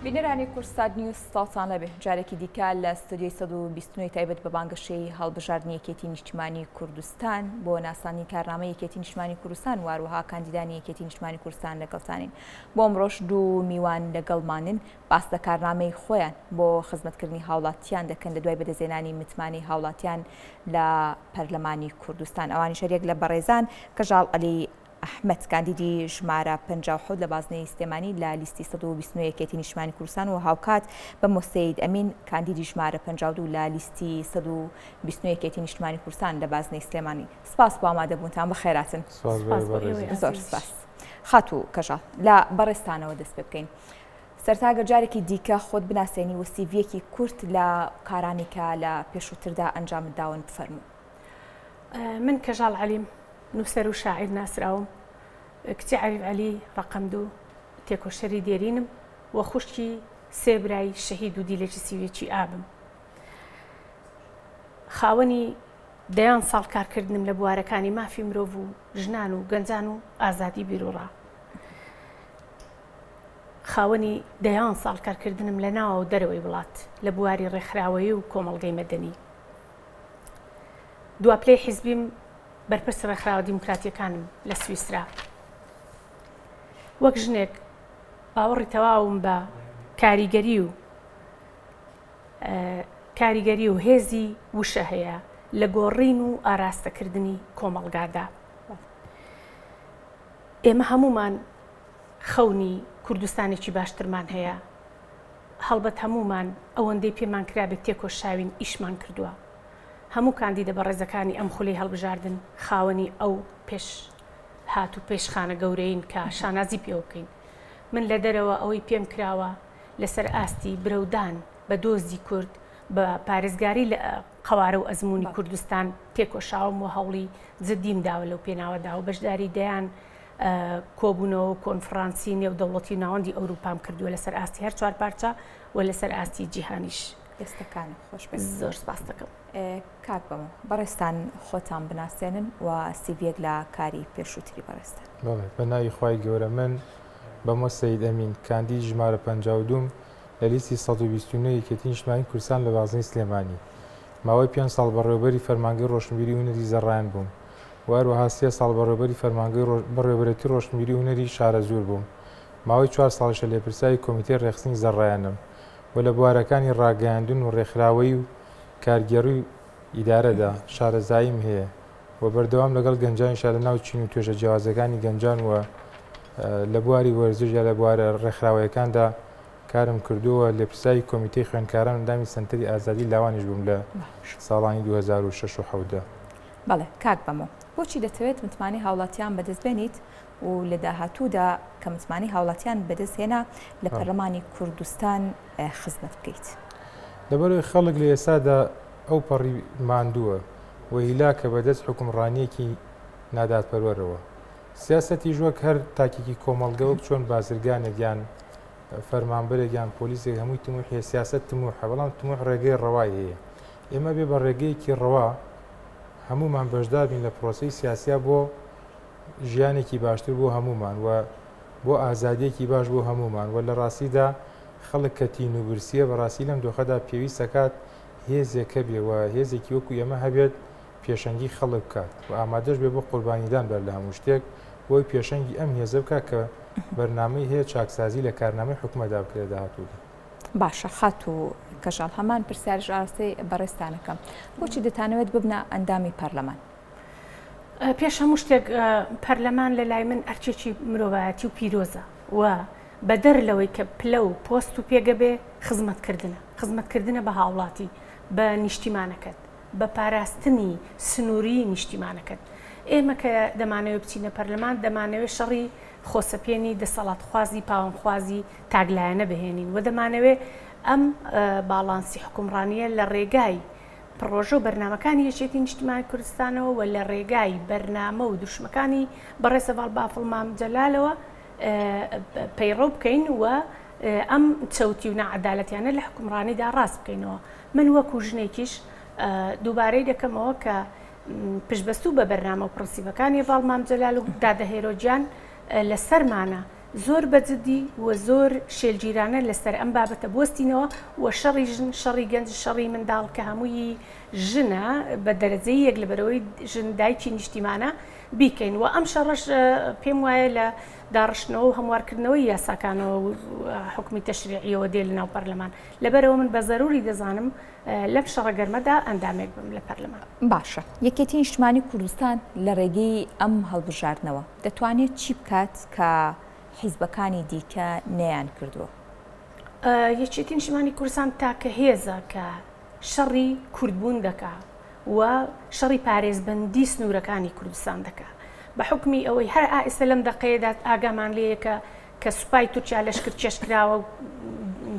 بینەرانی کورسات نیوز سڵاتان لەبێ جارێکی دیکە لە ستودیۆی 129 تایبەت بە بانگەشەی هەڵبژاردنی یەکێتی نیشتیمانی کوردستان بۆ ناسانی کارنامە یەکێتی نیشتیمانی کوردستان واروها کاندیدانی یەکێتی نیشتیمانی کوردستان لەگەڵتانین. بۆ ئەمڕۆژ دوو میوان لەگەڵمانن باس لە کارنامەی خۆیان بۆ خزمەتکردنی هاوڵاتیان دەکەن لە دوای بەدەستهێنانی متمانی هاوڵاتیان لە پەرلەمانی کوردستان. ئەوانی شەریەک لە بەڕێزان کەژاڵ عەلی ئەحمەد کاندیدی ژمارە 57 لە بازنەی سلێمانی لە لیستی 129 یەکێتی نیشتیمانی کوردستان و هاوکات بە مۆسەید ئەمین کاندیدی ژمارە 52 لە لیستی 121 یەکێتی نیشتیمانی کوردستان لە بازنەی سلێمانی. سپاس بۆ ئامادەبوونتان بەخێراتن. زۆر سپاس. خاتوو کەژاڵ لە بەڕێستانەوە دەست پێ بکەین. سەرتاگە جارێکی دیکە خۆت بناسێنی و سیڤیەکی کورت لە کارانی کە لە پێشووتردا ئەنجام داون بفەرموو. من کەژاڵ عەلیم نووسەر و شاعیر ناسراوم، کچی عەریف عەلی ڕەقەم 2 تێکۆشەری دێرینم و خوشکی سێ برای شەهید و دیلێکی سیڤێکی ئابم. خاوەنی دەیان ساڵ کارکردنم لە بوارەکانی مافی مرۆڤ و ژنان و گەنجان و ئازادی بیرۆڕا. خاوەنی دەیان ساڵ کارکردنم لە ناوە و دەرەوەی وڵات لە بواری ڕێکخراوەیی و کۆمەڵگەی مەدەنی. دواپلەی حیزبیم بەرپرس ڕێکخراوە دیموکراتیەکانم لە سویسرا. وەک ژنێک باوەڕی تەواوم بە کاریگەری و هێزی وشە هەیە لە گۆڕین و ئاراستەکردنی کۆمەڵگادا. ئێمە هەمومان خەونی کوردستانێکی باشترمان هەیە، هەڵبەت هەمومان ئەوەندەی پێمان کرابێت تێکۆشاوین ئیشمان کردووە. هەموو کاندیدە بە ڕێزەکانی ئەم خولەی هەڵبژاردن خاوەنی ئەو پێش هات و پێشخانە گەورەین کە شانازی پێ بکەین. من لە دەرەوە ئەوەی پێم کراوە لەسەر ئاستی برەودان بە دۆزی کورد بە پارێزگاری لە قەوارە و ئەزمموی کوردستان تێکۆشاوم و هەوڵی جدیم داوە لەو پێناوەدا و بەشداری دەیان کۆبوونەوە و کۆنفرانسی نێودەوڵەتی ناوەندی ئەوروپام کردووە لەسەر ئاستی هەر چوار پارچە و لەسەر ئاستی جیهانیش. دەستەکانی خۆش زۆر سپاس دەکەم. کاک بەمە بەڕێستان خۆتان بناسێنن و سیڤیەک لە کاری پێشووتری بەڕێستان. بە ناوی خوای گەورە من بە مۆسەید ئەمین کاندیدی ژمارە 52 لە لیستی 129 یەکێتی نیشتیمانی کوردستان لە بازنەی سلێمانی ماوەی 5 ساڵ بەڕێوەبەری فەرمانگەی ڕۆشنبیری و هونەری زەڕایان بووم. واروەها 3 ساڵ بەڕێوەبەری فەرمانگەی بەڕێوەبەرەتی ڕۆشنبیری و هونەری شارەزور بووم. ماوەی 4 ساڵیشە لێپرسایی کۆمیتەی ڕێخستنی زەڕایانم و لە بوارەکانی ڕاگەیاندن و ڕێکخراوەی و کارگەڕی و ئیدارەدا شارەزاییم هەیە و بەردەوام لەگەڵ گەنجانیشا لە ناو چین و توێژە جیاوازەکانی گەنجان و لە بواری وەرزش یا لە بوارە ڕێکخراوەکاندا کارم کردووە. لێپرسایی کۆمیتەی خوێندکاران ئەندامی سنتەری ئازادی لاوانیش بووم لە ساڵانی 2006 و 2017. بەڵێ کاک بەمە بۆچی دەتەوێت متمانی هاوڵاتیان بەدەستبێنیت و لە داهاتوودا کە متمانی هاوڵاتیان بەدەستهێنا لە پەرلەمانی کوردستان خزمەت بکەیت؟ لەبەرەوەی خەڵک لە ئێستادا ئەو پەڕی ماندووە و هیلا کە بەدەست حکومڕانیەکی نادادپەروەرەوە سیاسەتی ژوەک هەر تاکێکی کۆمەڵگەوەک چۆن بازرگانێک یان فەرمانبەرێک یان پۆلیسێک هەمووی تموحی سیاست تموحە، بەڵام تموح ڕێگەی ڕەوای هەیە. ئێمە بێ بە ڕێگەیەکی ڕەوا هەمومان بەشدار بین لە پرۆسەی سیاسیا بۆ ژیانێکی باشتر بۆ هەمومان و بۆ ئازادیەکی باش بۆ هەمومان و لە ڕاستیدا خەڵک کە تین و برسیە بەڕاستی لەم دۆخەدا پێویستەکات هێزێکە بێ و هێزێکی وەکو ئێمە هەبێت پێشەنگی خەڵک بکات و ئامادەش بێ بۆ قوربانیدان بەر لە هەموو شتێک بۆی پێشەنگی ئەم هێزە بکە کە بەرنامەی هەیە چاکسازی لە کارنامەی حکومەتدا بکرێت داهاتوودا. باشە خات و کەژاڵ هەمان پرسیارش ئاراستەی بەڕێستانەکەم بۆچی دەتانەوێت ببنە ئەندامی پەرلەمان؟ پێش هەموو شتێک پەرلەمان لە لای من ئەرچێکی مرۆڤایەتی و پیرۆزە و بەدەر لەوەی کە پلە و پۆست و پێگەبێ خزمەتکردنە بە هاوڵاتی بە نیشتیمانەکەت بە پاراستنی سنووری نیشتیمانەکەت. ئێمە کە دەمانەوێت بچینە پەرلەمان دەمانەوێت شەڕی خۆسەپێنی دەسەڵاتخوازی پاوەندخوازی تاگلایەنە بهێنین و دەمانەوێت ئەم باڵانسی حکومڕانیە لە ڕێگای پڕۆژە و بەرنامەکانی یەکێتی نیشتیمانی کوردستانەوە و لە ڕێگای بەرنامە و دوشمەکانی بەڕێسەڤاڵ بافڵ مام جەلالەوە پەیڕۆ بکەین و ئەم چەوتی و نەعەدالەتیانە لە حکومڕانیدا ڕاست بکەینەوە. من وەکو ژنێکیش دووبارەی دەکەمەوە کە پشتبەستوو بە بەرنامە و پرسیبەکانی ڤاڵ مام جەلال و دادە هێرۆجیان لەسەرمانە زۆر بەجددی و زۆر شێلگیرانە لەسەر ئەم بابەتە بستینەوە و شەڕی ژن شەڕی گەنج شەڕی منداڵ کە هەمووی ژنە بە دەرەجەی یەک لە بەرەوەی ژن دایکی نیشتیمانە بیکەین و ئەم شەڕش پێم وایە لە داڕشتنەوە و هەموارکردنەوەی یاساکانەوە و حکومی تەشریعیەوە دێ لە ناو پەرلەمان لەبەرەوە من بە زەروری دەزانم لەم شەڕە گەرمەدا ئەندامێک بم لە پەرلەمان. باشە یەکێتی نیشتیمانی کوردستان لە ڕێگەی ئەم هەڵبژاردنەوە دەتوانێت چی بکات کە حیزبەکانی دیکە نەیان کردووە؟ یەکێتی نیشتیمانی کوردستان تاکە هێزە کە شەڕی کوردبوون دەکا و شەڕی پارێزبەندی سنوورەکانی کوردستان دەکا بە حکمی ئەوەی هەر ئائستا لەم دەقەیەدا ئاگامان لەیەکە کە سوپای تورکیا لەشکر چێشکراوە و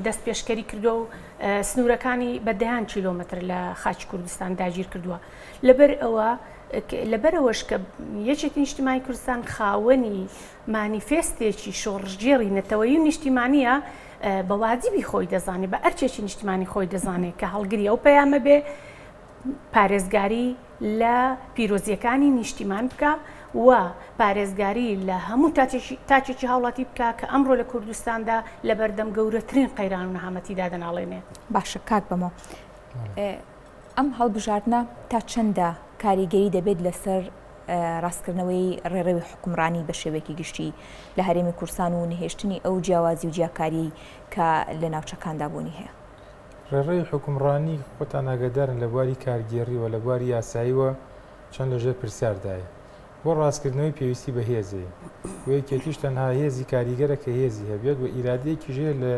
دەست پێشکەری کردووە و سنوورەکانی بەدەیان کیلۆمەتر لە خاچی کوردستان داگیر کردووە لەبەرەوەش کە یەکێتی نیشتیمانی کوردستان خاوەنی مانیفێستێکی شۆڕژگێڕی نەتەوەیی و نیشتیمانیە بە واجبی خۆی دەزانێت بە ئەرچێکی نیشتیمانی خۆی دەزانێت کە هەڵگری ئەو پەیامە بێ پارێزگاری لە پیرۆزیەکانی نیشتیمان بکە و پارێزگاری لە هەموو تاچێکی هاوڵاتی بکە کە ئەمڕۆ لە کوردستاندا لە بەردەم گەورەترین قەیران و نەهامەتیدا دەناڵێنێ. باشە کاک بەمەوە ئەم هەڵبژاردنە تا چەندە کاریگەری دەبێت لەسەر ڕاستکردنەوەی ڕێڕەوی حکومڕانی بە شێوەیەکی گشتی لە هەرێمی کوردستان و نهێشتنی ئەو جیاوازی و جیاکاری کە لە ناوچەکاندا بوونی هەیە؟ ڕێڕەوی حکومڕانی خۆتان ئاگادارن لە بواری کارگێڕی و لە بواری یاساییوە چەند لەژێر پرسیاردایە بۆ ڕاستکردنەوەی پێویستی بە هێزەیە و یەکێتیش تەنها هێزی کاریگەرە کە هێزی هەبێت و ئیرادەیەکی ژێ لە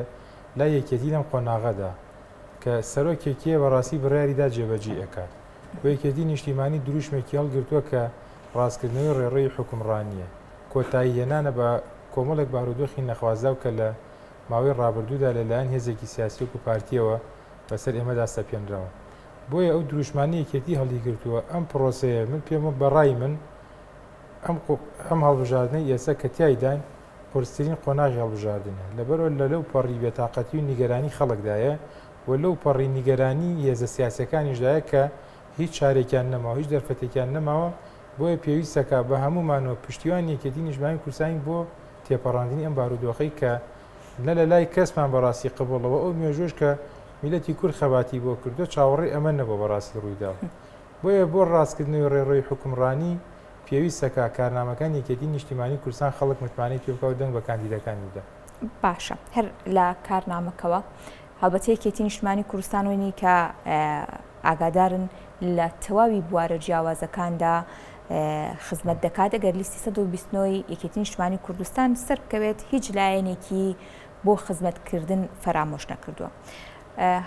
لای یەکێتی لەم قۆناغەدا کە سەرۆکێکیە بەڕاستی بڕیاریدا جێبەجێ ئەکات و یەکێتی نیشتیمانی دروشمێکی هەڵگرتووە کە ڕاستکردنەوەی ڕێڕەوی حکومڕانیە کۆتایی هێنانە بە کۆمەڵێک بارودۆخی نەخوازدا و کە لە ماوەی ڕابردوودا لەلایەن هێزێکی سیاسی و پارتیەوە بەسەر ئێمەدا سەپێنراوە بۆیە ئەو دروشمانی یەکێتی هەڵیگرتووە ئەم پرۆسەیە من پێم بەڕای من ئەم هەڵبژاردنەی ئێستا کە تیایدان قورسترین قۆناغی هەڵبژاردنە لەبەرەوە لە لەو پەڕی بێتاقەتی و نیگەرانی خەڵکدایە و لەو پەڕی نیگەرانی هێزە سیاسەکانیشدایە کە هیچ چارێکیان نەماوە هیچ دەرفەتێکیان نەماوە بۆیە پێویستەکە بە هەمومانەوە پشتیوان یەکێتی نیشتیمانی کوردستانی بۆ تێپەڕاندنی ئەم بارودۆخەی کە لە لای کەسمان بەڕاستی قبوڵەوە ئەو مێژۆش کە میلەتی کورد خەباتی بۆ کردو چاوەڕێی ئەمە نەبوو بەڕاستی ڕوویدا بۆیە بۆ ڕاستکردنەوەی ڕێڕەوی حکومڕانی پێویستەکە کارنامەکان یەکێتی نیشتیمانی کوردستان خەڵک متمانەی پێ بکە و دەنگ بە کاندیدەکانیدا. باشە هەر لە کارنامەکەوە هەڵبەتە یەکێتی نیشتیمانی کوردستان وێنی کە ئاگادارن لە تەواوی بوارە جیاوازەکاندا خزمەت دەکات ئەگەر لیستی 129 یەکێتی نیشتیمانی کوردستان سەر بکەوێت هیچ لایەنێکی بۆ خزمەتکردن فەرامۆش نەکردووە.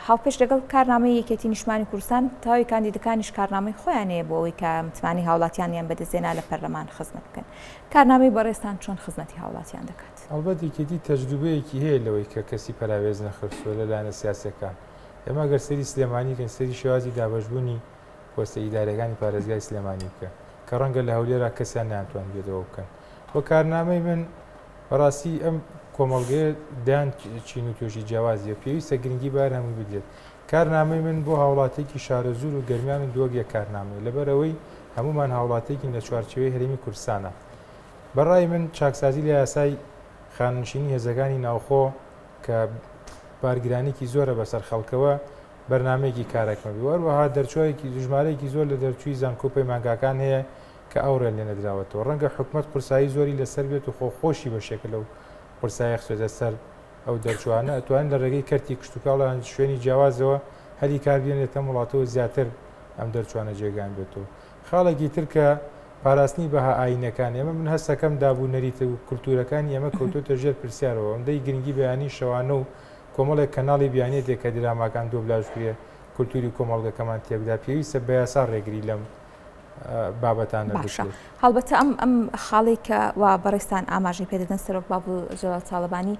هاوپێش لەگەڵ کارنامەی یەکێتی نیشتیمانی کوردستان تاوی کاندیدەکانیش کارنامەی خۆیانەیە بۆ ئەوەی کە متمانی هاوڵاتیانیان بەدەستێنا لە پەرلەمان خزمەت بکەن. کارنامەی بەڕێستان چۆن خزمەتی هاوڵاتیان دەکات؟ ئەڵبەت یەکێتی تەجروبەیەکی هەیە لەوەی کە کەسی پەراوێز نەخرسووە لەلایەنە سیاسەکان. ئێمە گەر سەری سلێمانیکەن سەری شێوازی دابەشبوونی پۆستە ئیدارەکانی پارێزگای سلێمانی بکە کە ڕەنگە لە هەولێرا کەسیان ناتوان بێتەوە بکەن. بۆ کارنامەی من بەڕاستی ئەم کۆمەڵگەیە دایان چین و توێژی جیاوازیە پێویستە گرنگی بار هەموو بدرێت. کارنامەی من بۆ هاوڵاتێکی شارەزور و گەرمیان و دۆگیە کارنامەیە لەبەرەوەی هەمومان هاوڵاتێکی لە چوارچێوەی هەرێمی کوردستانە. بەڕای من چاکسازی لە یاسای خاننشینی هێزەکانی ناوخۆ کە بارگرانێکی زۆرە بەسەر خەڵکەوە بەرنمەیەکی کارێکمە بی وەروەها دەرچوایەکی ژمارەیەکی زۆر لە دەرچووی زانکۆپی مانگاکان هەیە کە ئەوڕێ لێ نەدراوەتەوە ڕەنگە حکومەت قورسایی زۆری لەسەر بێت و خۆشی بەشێکە لەو قورسایە خسوێتە سەر ئەو دەرچوانە ئەتوانن لە ڕێگەی کەرتی کشتتوکاڵیان شوێنی جیاوازەوە هەری کاربیێنێتە وڵاتەوە زیاتر ئەم دەرچوانە جێگان بێتەوە. خاڵێکی تر کە پاراستنی بەها ئاینەکان ئێمە من هەستەکەم دابوونەریتە و کولتورەکانی ئێمە کەوتۆتە ژێر پرسیارەوە ئەمدەی گرنگی بەیانی شەوانە و کۆمەڵێک کەناڵی بیانێتێک کە دراماکان دۆبلاژکرێ کولتوری کۆمەڵگەکەمان تێبدا پێویستە بە یاسا ڕێگری لەم بابەتانە باشە. هەڵبەتە ئەم خاڵی کە وا بەڕێستان ئاماژەی پێدەدەن سەرۆک بابڵ جەلال تاڵبانی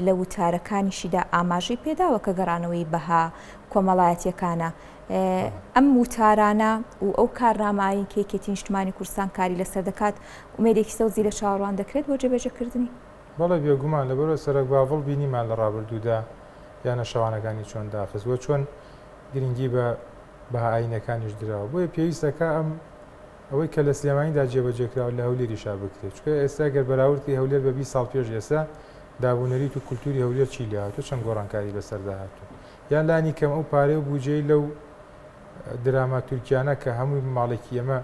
لە وتارەکانیشیدا ئاماژەی پێداوە کە گەڕانەوەی بەها کۆمەڵایەتیەکانە ئەم وتارانە و ئەو کارنامایی کە یەکێتی نیشتیمانی کوردستان کاری لەسەر دەکات ومێدێکی سەوزی لە چاوەڕوان دەکرێت بۆ جێبەجێکردنی؟ بەڵێ بێگومان لەبەرەوە سەرۆک باڤڵ بینیمان لە ڕابردوودا یانە شەوانەکانی چۆن داخستووە چۆن گرنگی بە ئاینەکانیش درراوە بۆیە پێویستەکە ئەم ئەوەی کە لە سلێمانیدا جێبەجێکراوە لە هەولێریشا بکرێت چکە ئێستا گەر بەراوردی هەولێر بە 20 ساڵ پێش ئێستا دابوونەریت و کولتوری هەولێر چی لێهاتوو چەند گۆڕانکاری بەسەردا هاتوو یان لانی کەم ئەو پارەی و بودجەی لەو دراما تورکیانە کە هەمووی ماڵێکی ئەمە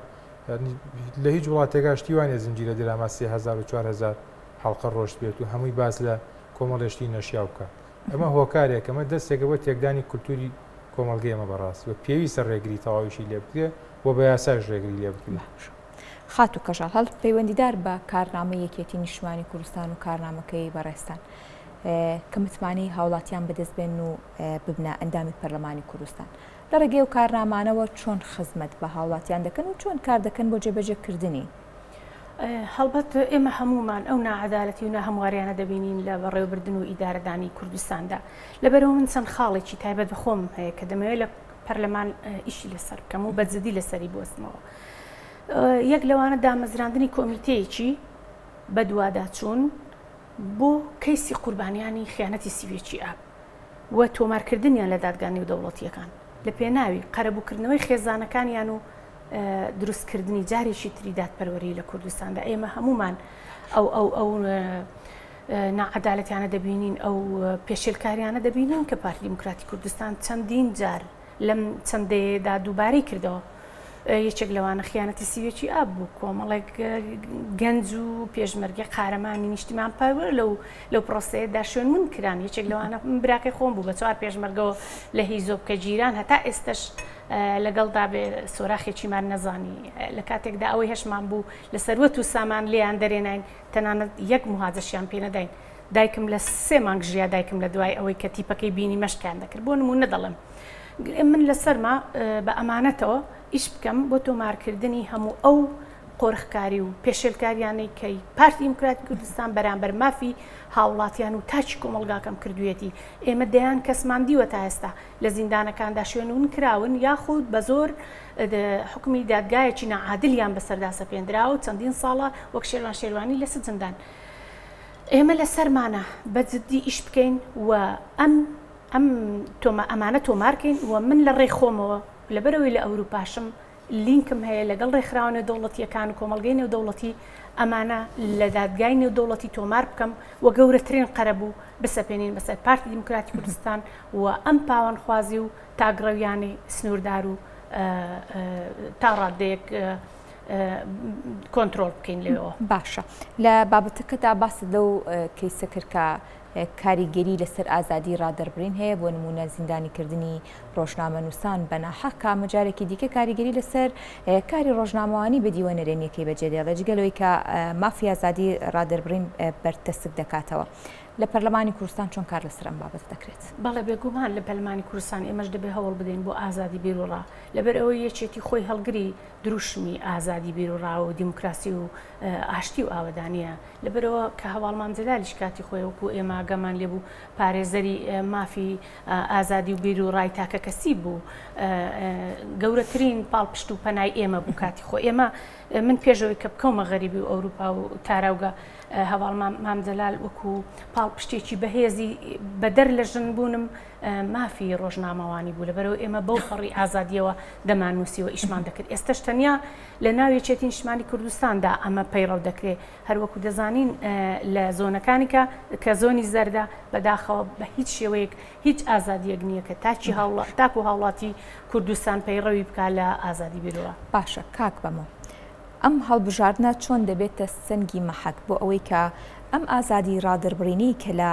لە هیچ وڵاتێکا شتی وانێ زنجیرە دراما 3000 و 4000 حەڵقە ڕۆژ بێت و هەمووی باس لە کۆمەڵێشتی نەشیا بکە ئەمە هۆکارێک ئەمە دەستێکە بۆ تێکدانی کولتوری کۆمەڵگەی ئەمە بەڕاستی و پێویستە ڕێگری تەواویشی لێ بکرێ بۆ بە یاساش ڕێگری لێ بکرێت خات و کەژاڵ هەڵ پەیوەندیدار بە کارنامە یەکێتی نیشتمانی کوردستان و کارنامەکەی بەڕێستان کە متمانەی هاوڵاتیان بەدەست بێن و ببنە ئەندامی پەرلەمانی کوردستان لە ڕێگەی و کارنامانەوە چۆن خزمەت بە هاوڵاتیان دەکەن و چۆن کار دەکەن بۆ جێبەجێکردنی هەڵبەت ئێمە هەمومان ئەو نائەدالەتی و ناهەمواریانە دەبینین لە بەڕێوەبردن و ئیدارەدانی کوردستاندا لەبەرەوە من چەند خاڵێکی تایبەت بەخۆم هەیە کە دەمەوێت لە پەرلەمان ئیشی لەسەر بکەم و بەجددی لەسەری بوەستمەوە یەک لەوانە دامەزراندنی کۆمیتەیەکی بە دوواداچوون بۆ کەیسی قوربانیانی خیانەتی سیڤێکی ئاب وە تۆمارکردنیان لە دادگانی و دەوڵەتیەکان لە پێناوی قەرەبووکردنەوەی خێزانەکانیان و دروستکردنی جارێکی تری دادپەروەری لە کوردستاندا ئێمە هەمومان ئەو نائەدالەتیانە دەبینین ئەو پێشێلکاریانە دەبینین کە پارتی دیموکراتی کوردستان چەندین جار لەم چەندەیەدا دووبارەی کردەوە یەکێک لەوانە خیانەتی سیڤێکی ئاب بوو کۆمەڵێک گەنج و پێشمەرگی قارەمانی نیشتیمان پەروەر لەو پرۆسەیەدا شوێنمون کران یەکێک لەوانە براکەی خۆم بوو بە 4 پێشمەرگەوە لە هیزۆبکە جیران هەتا ئێستش لەگەڵدا بێ سۆراخێکیمان نەزانی لە کاتێکدا ئەوەی هەشمان بوو لە سەروەت و سامان لێیان دەرێنین تەنانەت یەک مهاجەشیان پێ نەداین دایکم لە 3 مانگ ژیا دایکم لە دوای ئەوەی کە تیپەکەی بینی مەشکیان دەکرد بۆ نمونە دەڵێم من لەسەرما بە ئەمانەتەوە ئیش بکەم بۆ تۆمارکردنی هەموو ئەو قۆرخکاری و پێشێلکاریانەی کەی پارتی دیموکراتی کوردستان بەرامبەر مافی هاوڵاتیان و تاچی کۆمەڵگاکەم کردوێتی ئێمە دەیان کەسمان دیوە تا ئێستا لە زیندانەکاندا شوێنون کراون یاخود بە زۆر حکمی دادگایەکی نەعادلیان بەسەردا سەپێنراوە و چەندین ساڵە وەک شێروان شێروانی لە سجندان ئێمە لەسەرمانە بەجددی ئیش بکەین و ئەمانە تۆمارکەین و من لە ڕێخۆمەوە لەبەرەوەی لە ئەوروپاشم لینکم هەیە لەگەڵ ڕێکخراوە نێودەوڵەتیەکان و کۆمەڵگەی نێودەوڵەتی ئەمانە لە دادگای نێودەوڵەتی تۆمار بکەم و گەورەترین قەرەبوو بسەپێنین بەسەر پارتی دیموکراتی کوردستان و ئەم پاوانخوازی و تاگڕەویانی سنووردار و تا ڕادەیەک کۆنتترۆل بکەین لێەوە باشە لە بابەتەکەدا باس لەو کەیسە کرد کە کاریگەری لەسەر ئازادی ڕادەربڕین هەیە بۆ نمونە زیندانیکردنی ڕۆژنامەنووسان بەناحەق کامەجارێکی دیکە کاریگەری لەسەر کاری ڕۆژنامەوانی بە دیوەنەرێنیەکەی بەجێدێڵە جگەلەوەی کە مافی ئازادی ڕادەربڕین بەرتەسک دەکاتەوە لە پەرلەمانی کوردستان چۆن کار لەسەر ئەم بابەت دەکرێت بەڵێ بێگومان لە پەرلەمانی کوردستان ئێمەش دەبێ هەوڵ بدەین بۆ ئازادی بیرۆڕا لەبەر ئەوەی یەکێتی خۆی هەڵگری دروشمی ئازادی بیرۆڕا و دیموکراسی و ئاشتی و ئاوەدانیە لەبەرەوە کە هەواڵمان جەلالیش کاتی خۆی وەکو ئێمە ئاگەمان لێبوو پارێزەری مافی ئازادی و بیرۆڕای تاکە کەسی بوو گەورەترین پاڵپشت و پەنای ئێمە بوو کاتی خۆ ئێمە من پێشەوەی کە بکەومە غەریبی و ئەوروپا و تاراوگە هەواڵمان مامجەلال وەکو پاڵپشتێکی بەهێزی بەدەر لە ژن بوونم مافی ڕۆژنامەوانی بوو لەبەرەوە ئێمە بەو فەڕی ئازادیەوە دەمانووسیەوە ئیشمان دەکرد ئێستش تەنیا لە ناو یەکێتی نیشتمانی کوردستاندا ئەمە پەیڕەو دەکرێت هەروەکو دەزانین لە زۆنەکانی کە زۆنی زەردە بەداخەوە بە هیچ شێوەیەک هیچ ئازادیەک نییە کە تاکو هاوڵاتی کوردستان پەیڕەوی بکە لە ئازادی بیرۆوە باشە کاک بەمە ئەم هەڵبژاردنە چۆن دەبێتە سنگی مەحەک بۆ ئەوەی کە ئەم ئازادی ڕادەربڕینی کە لە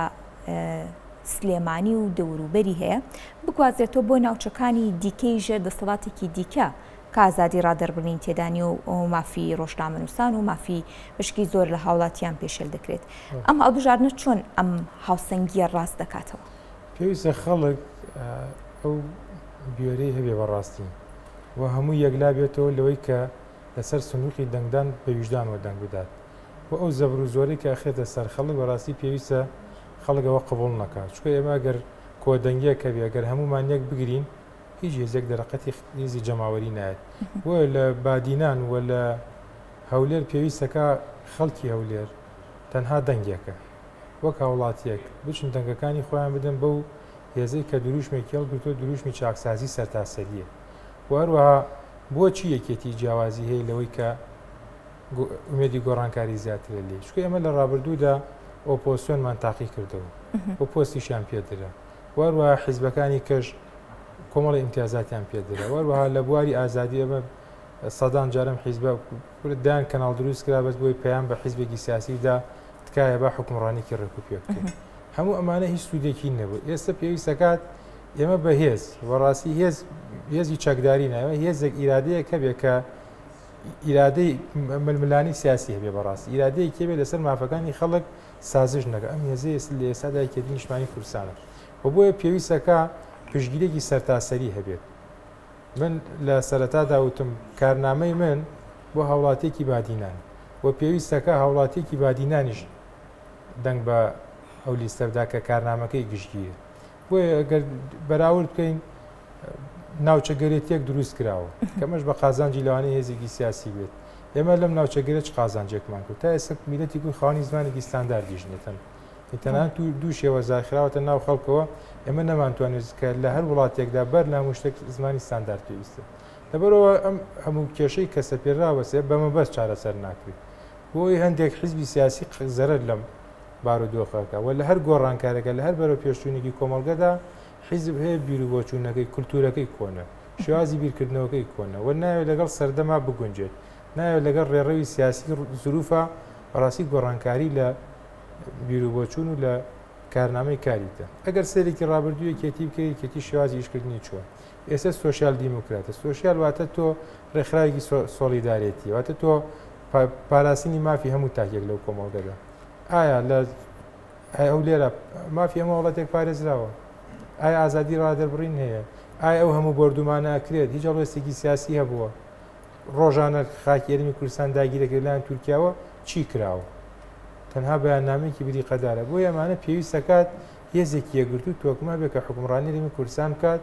سلێمانی و دەوروبەری هەیە بگوازرێتەوە بۆ ناوچەکانی دیکەی ژێر دەسەڵاتێکی دیکە کە ئازادی ڕادەربڕین تێدانی و مافی ڕۆژنامەنووسان و مافی بشکی زۆر لە هاوڵاتیان پێشێل دەکرێت ئەم هەڵبژاردنە چۆن ئەم هاوسەنگیە ڕاست دەکاتەوە پێویستە خەڵک ئەو گوێرەی هەبێ بەڕاستی و هەموو یەکلا بێتەوە لەوەی کە لەسەر سنووقی دەنگدان بە ویژدانەوە دەنگ بدات و ئەو زەبر و زۆرەی کە ئەخێتە سەر خەڵک بەڕاستی پێویستە خەڵکەوە قبول نەکات چکە ئێمە گەر کۆدەنگیە کە بێ گەر هەمومان یەک بگرین هیچ هێزێک دەرەقەتی هێزی جەماوەری نایێت وە لە بادینان و لە هەولێر پێویستەکە خەڵکی هەولێر تەنها دەنگێکە وەک هاوڵاتیەک بچن دەنگەکانی خۆیان بدەن بەو هێزەی کە دروشمێکی هەڵگرتووە دروشمی چاکسازی سەرتاسەریە و هەروەها بۆچی یەکێتی جیاوازی هەیە لەوەی کە ئومێدی گۆڕانکاری زیاتر لێ چکە ئێمە لە ڕابردوودا ئۆپۆسیۆنمان تاقی کردەوە بۆ پۆستیشیان پێدرا وەروەها حیزبەکانی کەش کۆمەڵی ئیمتیازاتیان پێدرا وەروەها لە بواری ئازادی ئەمە سەدان جارم حیزبە دایان کەناڵ دروست کرا بەس بۆی پەیام بە حیزبێکی سیاسیدا تکایە بە حکومڕانێکی ڕێک و پێ بکەین هەموو ئەمانە هیچ سوودێکی نەبوو ئێستا پێویستەکات ئێمە بە هێز وەڕاستی هێزی چەکداری نایەوە هێزێک ئیرادەیە کە بێ کە ئیرادەی ململانی سیاسی هەبێ بەڕاستی ئیرادەیە کێ بێ لەسەر مافەکانی خەڵک سازش نەکە ئەم هێزەیە لە ئێستادا یەکێتی نیشتمانی کوردستانە و بۆیە پێویستەکە پشتگیرێکی سەرتاسەری هەبێت من لە سەرەتادا وتم کارنامەی من بۆ هاوڵاتێکی بادینان و پێویستەکە هاوڵاتێکی بادینانیش دەنگ بە ئەو لیستەدا کە کارنامەکەی گشتگیە بۆیە ئەگەر بەراورد بکەین ناوچەگەرێتێک دروست کراوە کەمەش بە قازانجی لەوانەیە هێزێکی سیاسی بێت ئێمە لەم ناوچەگەرە چ قازانجێکمان کرد تا ئێستا میلەتی کوی خاوەنی زمانێکی ستانداردیژنێتن تەنانەت دوو شێوە زاخراوەتە ناو خەڵکەوە ئێمە نەمانتوانێت کە لە هەر وڵاتێکدا بەر لە شتێک زمانی ستاندارد پێویستە لەبەرەوە ئەم هەموو کێشەی کەسە پێراوەسێ بەمە بەس چارەسەر ناکرێت بۆی هەندێک حیزبی سیاسی زەرەر لەم بارودۆخەکە و لە هەر گۆڕانکارەکە لە هەر بەرەو پێشچوونێکی کۆمەڵگەدا حیزب هەیە بیر و بۆچوونەکەی کولتورەکەی کۆنە شێوازی بیرکردنەوەکەی کۆنە و ناوێت لەگەڵ سەردەما بگونجێت ناوێت لەگەڵ ڕێڕەوی سیاسی زروفە ڕاستی گۆڕانکاری لە بیر و بۆچوون و لە کارنامەی کاریتە ئەگەر سەرێکی ڕابردووی یەکێتی بکەی یەکێتی شێوازی ئیشکردنی چووە ئێستا سۆشیال دیموکراتە سۆشیال واتە تۆ ڕێکخراوێکی سۆلیدارێتی واتە تۆ پاراسینی مافی هەموو تاکێک لەو کۆمەڵگەدا ئایا لە ئەو لێرە مافی هەموو وڵاتێک پارێزراوە ئایا ئازادی ڕادەربڕین هەیە ئایا ئەو هەموو بردومانە ئەکرێت هیچ هەڵوێستێکی سیاسی هەبووە ڕۆژانە خاکی ئێرمی کوردستان داگیرەکە لایەن تورکیاوە چی کراوە تەنها بەیاننامەیەکی بریقەدارە بۆ ئەمانە پێویستەکات هێزێکی یەکگرتو تۆکمە بێت کە حکومڕانی هەرێمی کوردستان بکات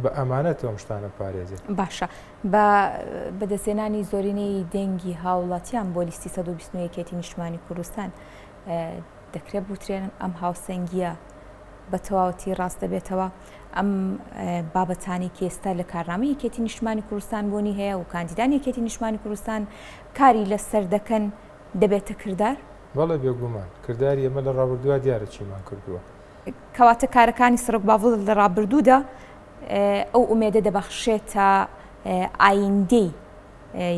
بە ئەمانەت ئەم شتانە پارێزێت باشە بە بەدەستێنانی زۆرینەی دەنگی هاوڵاتیان بۆ لیستی 121 نیشتمانی کوردستان دەکرێت بوترێن ئەم هاوسەنگیە بە تەواوەتی ڕاست دەبێتەوە ئەم بابەتانی کە ئێستا لە کارنامەی یەکێتی نیشتمانی کوردستان بۆنی هەیە و کاندیدان یەکێتی نیشتمانی کوردستان کاری لەسەر دەکەن دەبێتە کردار؟ بەڵێ بێگومان کردداری ئەمە لە ڕابردووە دیارە چیمان کردووە کەواتە کارەکانی سەرۆک باوڵ لە ڕابردوودا ئەو ئومێدە دەبەخشێتە ئایندەی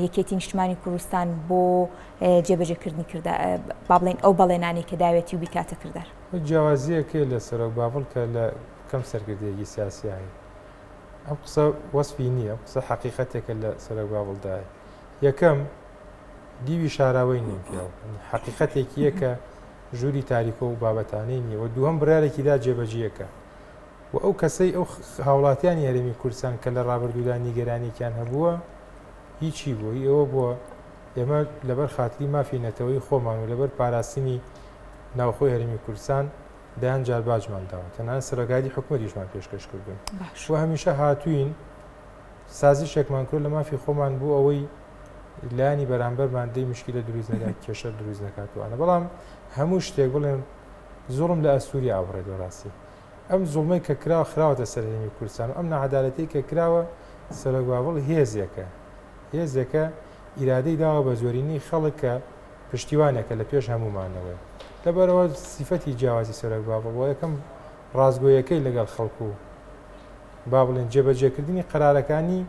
یەکێتی نیشتمانی کوردستان بۆ جێبەجێکردنی با بڵێن ئەو بەڵێنانی کە داوێتی و بیکاتە کردار جیاوازیەکەی لە سەرۆک باوڵ کە لە کەم سەرکردەیەکی سیاسی هەیە ئەم قسە وەسفی نییە قسە حەقیقەتێکە لە سەرۆک باوڵدایە یەکەم دیوی شاراوەی نیم پیاوە حەقیقەتێکیە کە ژووری تاریکۆ و بابەتانەی نییە و دووەم برارێکیدا جێبەجیەکە و ئەو کەسەی ئەو هاوڵاتیانی هەرێمی کوردستان کە لە ڕابردوودا نیگەرانێکیان هەبووە هیچی بووی ئەوە بووە ئێمە لەبەر خاتری مافی نەتەوەی خۆمان و لەبەر پاراستنی ناوخۆی هەرێمی کوردستان دایان جار باجمان داوە تەنانەت سەرۆکایەتی حکومەتیشمان پێشکەش کردوون و هەمیشە هاتوین سازشێکمان کرد لە مافی خۆمان بوو ئەوەی لایانی بەرامبەرمان دەی مشکلە دروست نەکات کێشە دروست نەکاتوانە بەڵام هەموو شتێک بڵێن زوڵم لە ئەسووری ئاوڕێت وەڕاستی ئەم زوڵمەی کە کراوە خراوەتە سەر هەرێمی کوردستان و ئەم نەعەدالەتەی کە کراوە سەرۆک باوڵ هێزێکە ئیرادەی داوە بە زۆرینەی خەڵک کە پشتیوانێکە لە پێش هەمومانەوەی لەبەرەوە سیفەتی جیاوازی سەرۆک باوڵ بۆ یەکەم ڕازگۆیەکەی لەگەڵ خەڵکو و با بڵێن جێبەجێکردنی قەرارەکانی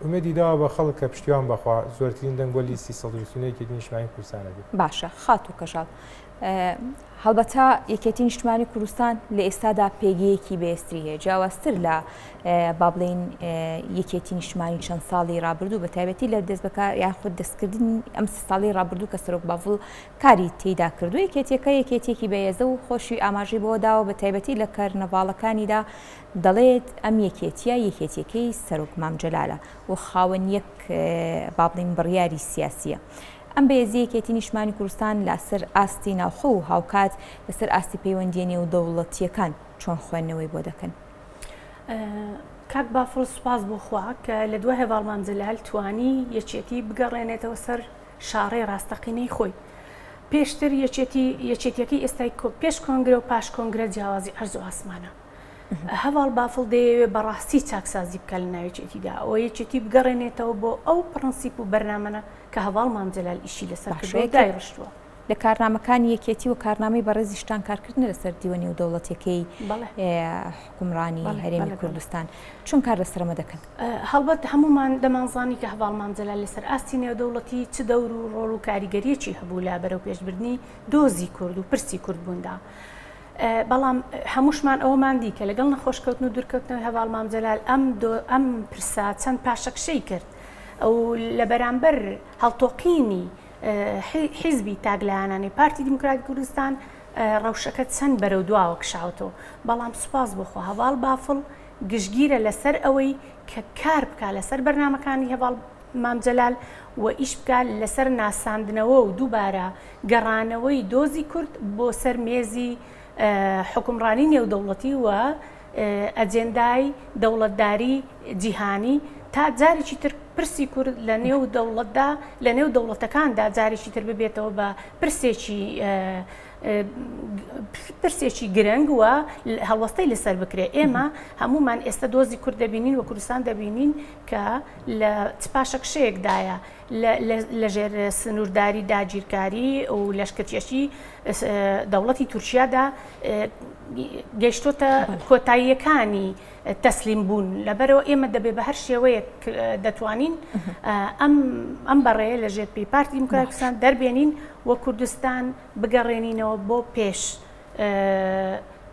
ئومێدی داوە بە خەڵک کە پشتیوان بەخوا زۆرترین دەنگ بۆ لیستی 121 نیشتمانی کوردستانە بێت باشە خات و کەژاڵ هەڵبەتە یەکێتی نیشتمانی کوردستان لە ئێستادا پێگەیەکی بەێستری هەیە جیاوازتر لە با بڵێن یەکێتی نیشتمانی چەند ساڵی ڕابردوو بە تایبەتی لە دەست بەکار یاخود دەستکردن ئەم ساڵی ڕابردوو کە سەرۆک باوڵ کاری تێیدا کردو یەکێتیەکەیەکی بەهێزە و خۆشی ئاماژەی بۆ داوە بە تایبەتی لە کارنەڤاڵەکانیدا دەڵێت ئەم یەکێتیەکەی سەرۆک مام جەلالە و خاوەن یەک با بڵێن بڕیاری سیاسیە ئەم بەهێزیەکێتی نیشتمانی کوردستان لەسەر ئاستی ناوخۆ و هاوکات لەسەر ئاستی پەیوەندیە نێو دەوڵەتیەکان چۆن خوێندنەوەی بۆ دەکەن کاک بافڵ سوپاس بۆ خوا کە لە دوای هێواڵمان جەلال توانی یەکێتی بگەڕێنێتەوە سەر شاڕێ ڕاستەقینەی خۆی پێشتر یەکێتیەکەی ئێستای پێش کۆنگرە و پاش کۆنگرە جیاوازی ئەرز و ئاسمانە هەواڵ بافڵ دەیەوێت بەڕاستی چاکسازی بکە لە ناوێکێتیدا ئەوە یەکێتی بگەڕێنێتەوە بۆ ئەو پرەنسیپ و بەرنامەنە کە هەواڵ مامجەلال ئیشی لەسەر دایڕشتووە لە کارنامەکانی یەکێتی و کارنامەی بەڕێزیشتان کارکردن لەسەر دیوەنی و دەوڵەتەکەی حکومڕانی هەرێمی کوردستان چۆن کار لەسەرمە دەکەن هەڵبەت هەمومان دەمانزانی کە هەواڵ مامجەلال لەسەر ئاستی نێودەوڵەتی چ دەور و ڕۆڵ و کاریگەریەکی هەبوو لە بەرەو پێشبردننی دۆزی کورد و پرسی کورد بووندا بەڵام هەمووشمان ئەومان دی کە لەگەڵ نەخۆشکەوتن و دوورکەوتنەوەی هەواڵ مامجەلال ئەم پرسا چەند پاشەکشەی کرد ئەو لە بەرامبەر هەڵتۆقینی حیزبی تاگلایانانی پارتی دیموکراتی کوردستان ڕەوشەکە چەند بەرەو دواوە کشاوتەوە بەڵام سوپاس بۆخۆ هەواڵ بافڵ گشتگیرە لەسەر ئەوەی کە کار بکە لەسەر بەرنامەکانی هەواڵ مامجەلال و ئیش بکە لەسەر ناساندنەوە و دووبارە گەڕانەوەی دۆزی کورد بۆ سەر مێزی حکومڕانی نێودەوڵەتی و ئەجێندای دەوڵەتداری جیهانی تا جارێکی تر پرسی کورد لە نێو دەوڵەتدا لە نێو دەوڵەتەکاندا جارێکی تر ببێتەوە بە پرسێکی گرنگ وە هەڵوەستەی لەسەر بکرێ ئێمە هەمومان ئێستا دۆزی کورد دەبینین و کوردستان دەبینین کە لە پاشەکشەیەکدایە لەژێر سنوورداری داگیرکاری و لەشکرتێکی دەوڵەتی تورکیادا گەیشتۆتە کۆتاییەکانی تەسلیم بوون لەبەرەوە ئێمە دەبێت بە هەر شێوەیەک دەتوانین ئەم بەڕێیە لە ژێر پێی پارتی دیموکراتی کوردستان دەربێنین و کوردستان بگەڕێنینەوە بۆ پێش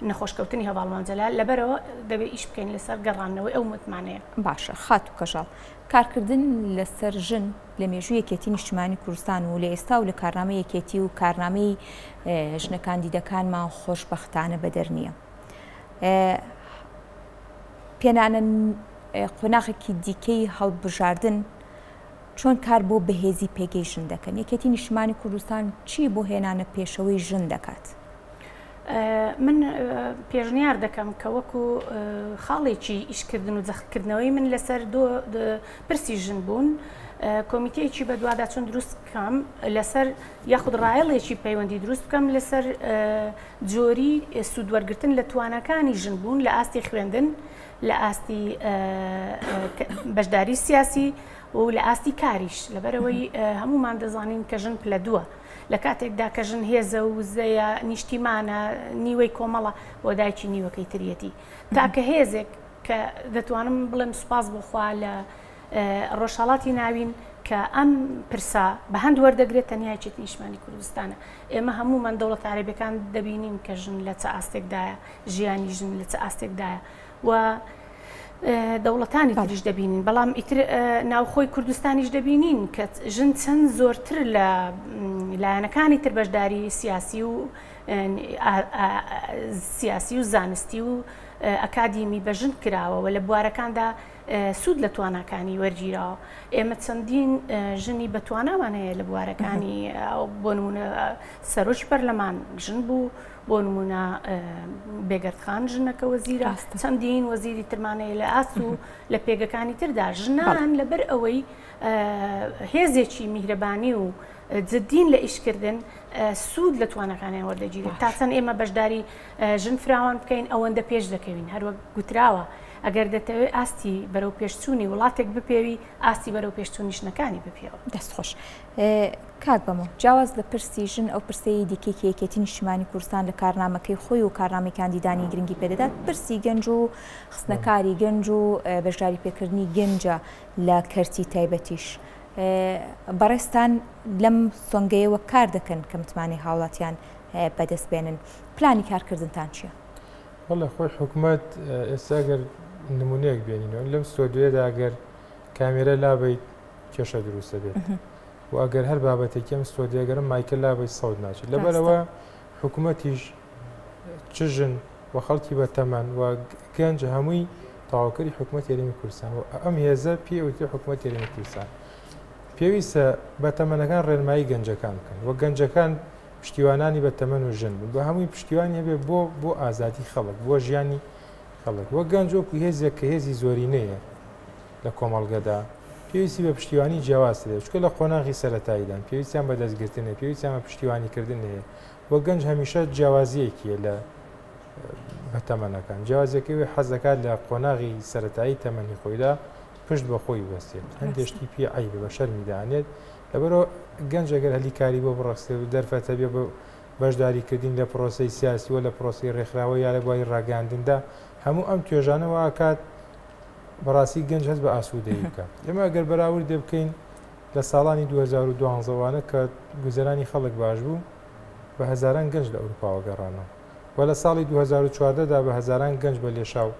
نەخۆشکەوتنی هەواڵ مامجەلال لەبەرەوە دەبێت ئیش بکەین لەسەر گەڕانەوەی ئەو متمانەیە باشە خات و کەژاڵ کارکردن لەسەر ژن لە مێژووی یەکێتی نیشتیمانی کوردستان و لە ئێستا و لە کارنامە یەکێتی و کارنامەی ژنە کاندیدەکانمان خۆشبەختانە بەدەر نییە پێنانە قۆناغێکی دیکەی هەڵبژاردن چۆن کار بۆ بەهێزی پێگەی ژن دەکەن یەکێتی نیشتیمانی کوردستان چی بۆ هێنانە پێشەوەی ژن دەکات من پێشنیار دەکەم کە وەکو خاڵێکی ئیشکردن و جەختکردنەوەی من لەسەر پرسی ژن بوون کۆمیتەیەکی بە دوادا چۆن دروست بکەم لەسەر یاخود ڕایەڵێکی پەیوەندی دروست بکەم لەسەر جۆری سوودوەرگرتن لە توانەکانی ژن بوون لە ئاستی خوێندن لە ئاستی بەشداری سیاسی و لە ئاستی کاریش لەبەرەوەی هەمومان دەزانین کە ژن پلە دووە لە کاتێکدا کە ژن هێزە و زەیە نیشتیمانە نیوەی کۆمەڵە بۆ دایکی نیوەکەی تریەتی تاکە هێزێک کە دەتوانم بڵێم سوپاس بخوا لە ڕۆژهەڵاتی ناوین کە ئەم پرسا بە هەند وەردەگرێت تەنیا یەکێتی نیشتیمانی کوردستانە ئێمە هەمومان دەوڵەت عەرەبیەکان دەبینین کە ژن لە چ ئاستێکدایە ژیانی ژن لە چ ئاستێکدایە و دەوڵەتانی تریش دەبینین بەڵام ئیتر ناوخۆی کوردستانیش دەبینین کە ژن چەند زۆرتر لە لایەنەکانی تر بەشداری سیاسی و زانستی و ئەکادیمی بە ژن کراوەوە لە بوارەکاندا سوود لە تواناکانی وەرگیرەوە ئێمە چەندین ژنی بەتوانامان هەیە لە بوارەکانی بۆ نمونە سەرۆکی پەرلەمان ژن بوو بۆ نمونە بێگەردخان ژنەکە وەزیرە چەندین وەزیری ترمانەیە لە ئاس و لە پێگەکانی تردا ژنان لەبەر ئەوەی هێزێکی میهرەبانی و جددین لە ئیشکردن سوود لە توانەکانیان وەردەگیرێت تا چەند ئێمە بەشداری ژن فراوان بکەین ئەوەندە پێش دەکەوین هەروەک گوتراوە ئەگەر دەتەوێت ئاستی بەرەو پێشچوونی وڵاتێک بپێوی ئاستی بەرەو پێشچوونی ژنەکانی بپێوە دەستخۆش کاک بەمە جیاواز لە پرسی ژن ئەو پرسەی دیکەی یەکێتی نیشتیمانی کوردستان لە کارنامەکەی خۆی و کارنامەی کاندیدانی گرنگی پێدەدات پرسی گەنج و خستنەکاری گەنج و بەشداری پێکردنی گەنجە لە کەرتی تایبەتیش بەڕێستان لەم سۆنگەیەوە کار دەکەن کە متمانەی هاوڵاتیان بەدەست بێنن پلانی کارکردنتان چییە؟ وەڵێ خۆی حکوومەت ئێستا گەر نمونەیەک بێنینەوە لەم ستۆدیۆدا ئەگەر کامێرە لابیت کێشە دروستە بێت و ئەگەر هەر بابەتێکم ستۆدیەگەرم مایکل لابیت سەود ناچێت لەبەرەوە حکوومەتیش چ ژن و خەڵکی بە تەمەن و گەنج هەمووی تەواوکەری حکوومەت یاریمی کوردستان و ئەم هێزە پێوتی حکوومەت یاریمی کوردستان پێویستە بە تەمەنەکان ڕێنمایی گەنجەکان بکەن و گەنجەکان پشتیوانانی بە تەمەن و ژن بوون بە هەمووی پشتیوانی هەبێ بۆ ئازادی خەڵک بۆ ژیانی خەڵک وە گەنج وەکو هێزێک کە هێزی زۆرینەیە لە کۆمەڵگەدا پێویستی بە پشتیوانی جیاواز دێت چکە لە قۆناغی سەرەتاییدان پێویستیان بە دەستگرتنە پێویستیان بە پشتیوانیکردن هەیە وە گەنج هەمیشە جیاوازیەکیە لە بە تەمەنەکان جیازێکی حەز دەکات لە قۆناغی سەرەتایی تەمەنی خۆیدا پشت بە خۆی بەستێت هەندێشتی پێ عیبە بە شەرمیدانێت لەبەرەوە گەنج ئەگەر هەلیکاری بۆ بڕەخسێت و دەرفەتە بێ بە بەشداریکردین لە پرۆسی سیاسی و لە پرۆسی ڕێکخراوە یا لە دوای ڕاگەاندندا هەموو ئەم توێژانەوە کات بەڕاستی گەنج هەست بە ئاسوودەیی بکات ئێمە ئەگەر بەراورد دێ بکەین لە ساڵانی 2012وانە کە گوزەرانی خەڵک باش بوو بە هەزاران گەنج لە ئەوروپاوە گەڕانەوە و لە ساڵی 2014دا بە هەزاران گەنج بە لێشاو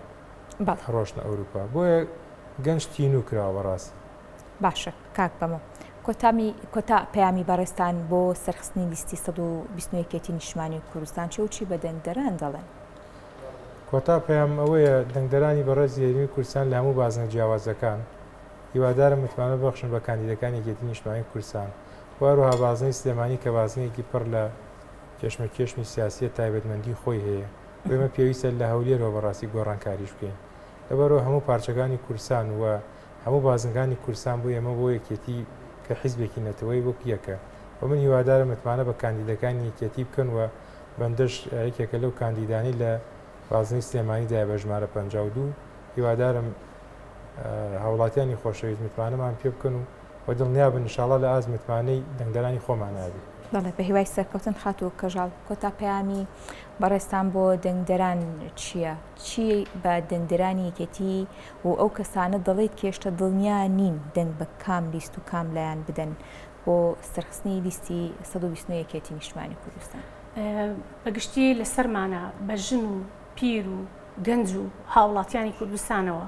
ڕۆشنە ئەوروپا بۆیە گەنج تینوو کراوە ڕاستی باشە کاک بەمە کۆتا پەیامی بەڕێستان بۆ سەرخستنی لیستی 121 نیشتیمانی کوردستان چێ و چی بە دەنگدەران دەڵێن کۆتا پەیام ئەوەیە دەنگدەرانی بەڕێز یاریمی کوردستان لە هەموو بازنە جیاوازەکان هیوادارم متمانە بەخشن بە کاندیدەکانی یەکێتی نیشتیمانی کوردستان وەروەها بازنەی سلێمانی کە بازنەیەکی پڕ لە کێشمە سیاسیە تایبەتمەندی خۆی هەیە بێمە پێویستە لە هەولێرەوە بەڕاستی گۆڕانکاریش بکەین لەبەرەوە هەموو پارچەکانی کوردستان و هەموو بازنگانی کوردستان بۆ ئێمە بۆ یەکێتی کە حیزبێکی نەتەوەی بۆ پیەکە و من هیوادارم متمانە بە کاندیدەکانی یەکێتی بکەن و بەندەش یەکێکە لەو کاندیدانی لە بازنەی سلێمانی دای بە ژمارە 52 هیوادارم هاوڵاتیانی خۆشەویست متمانەمان پێ بکەن و دڵنیابن ئینشاڵڵا لە ئاز متمانەی دەنگدەرانی خۆمان نابێت بەڵێ بە هیوای سەرکەوتن خاتوو کەژاڵ کۆتا پەیامی بەڕێستان بۆ دەنگدەران چییە؟ چی بە دەنگدەرانی یەکێتی و ئەو کەسانە دەڵێت کێشتە دڵنیا نین دەنگ بە کام لیست و کام لایەن بدەن بۆ سەرخستنی لیستی 121 نیشتیمانی کوردستان بەگشتی لەسەرمانە بە ژن و پیر و گەنج و هاوڵاتیانی کوردستانەوە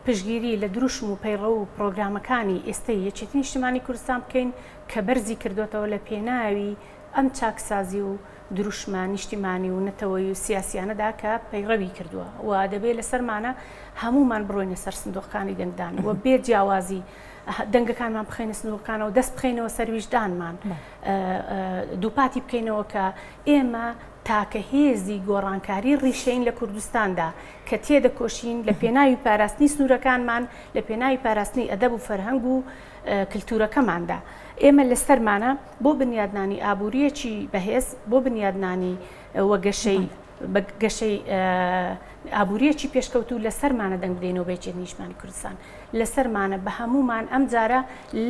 پشگیری لە دروشم و پەیڕە و پرۆگرامەکانی ئێستای یەکێتی نیشتیمانی کوردستان بکەین کە بەرزی کردوێتەوە لە پێناوی ئەم چاکسازی و دروشمە نیشتیمانی و نەتەوەی و سیاسیانەدا کە پەیڕەوی کردووە و دەبێت لەسەرمانە هەمومان بڕۆینە سەر سندوقەکانی دەنگدان و بێ جیاوازی دەنگەکانمان بخینە سندوقەکانەوە دەست بخینەوە سەرویژدانمان دووپاتی بکەینەوە کە ئێمە تاکە هێزی گۆڕانکاری ڕیشەین لە کوردستاندا کە تێدەکۆشین لە پێناوی پاراستنی سنوورەکانمان لە پێناوی پاراستنی ئەدەب و فەرهەنگ و کللتورەکەماندا ئێمە لەسەرمانە بۆ بنیادنانی ئابوووریەکی بەهێز بۆ بنیادنانی وەگەشەی گەشەی ئابوووریەکی پێشکەوت و لەسەرمانە دەنگ بدەینەوە بێچێت نیشتیمانی کوردستان لەسەرمانە بە هەمومان ئەم جارە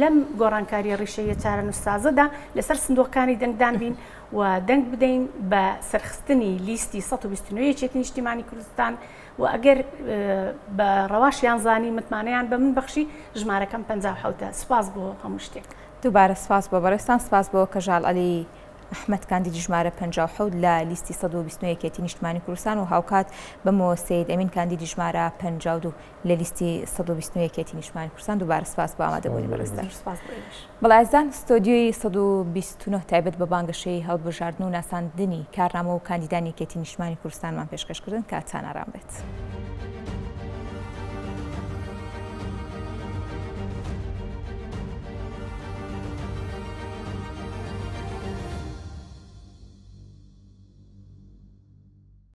لەم گۆڕانکاریە ڕیشەیە چارە نووسازەدا لەسەر سندوقەکانی دەنگدان بین و دەنگ بدەین بە سەرخستنی لیستی 129 نیشتیمانی کوردستان و ئەگەر بە ڕەواشیان زانی متمانەیان بە من بەخشی ژمارەکەم 57 سپاس بۆ هەموو شتێک دووبارە سپاس بۆ بەڕێستان سپاس بۆ کەژاڵ عەلی ئەحمەد کاندیدی ژمارە 57 لە لیستی 121 نیشتیمانی کوردستان و هاوکات بەمەوە سید ئەمین کاندیدی ژمارە 52 لە لیستی 121 نیشتیمانی کوردستان دووبارە سپاس بۆ ئامادەبوونی بەڕێستان بەڵایزان ستۆدیۆی 129 تایبەت بە بانگەشەی هەڵبژاردن و ناساندنی کارنامە و کاندیدانی یەکێتی نیشتیمانی کوردستانمان پێشکەشکردن کاتان ئارام بێت.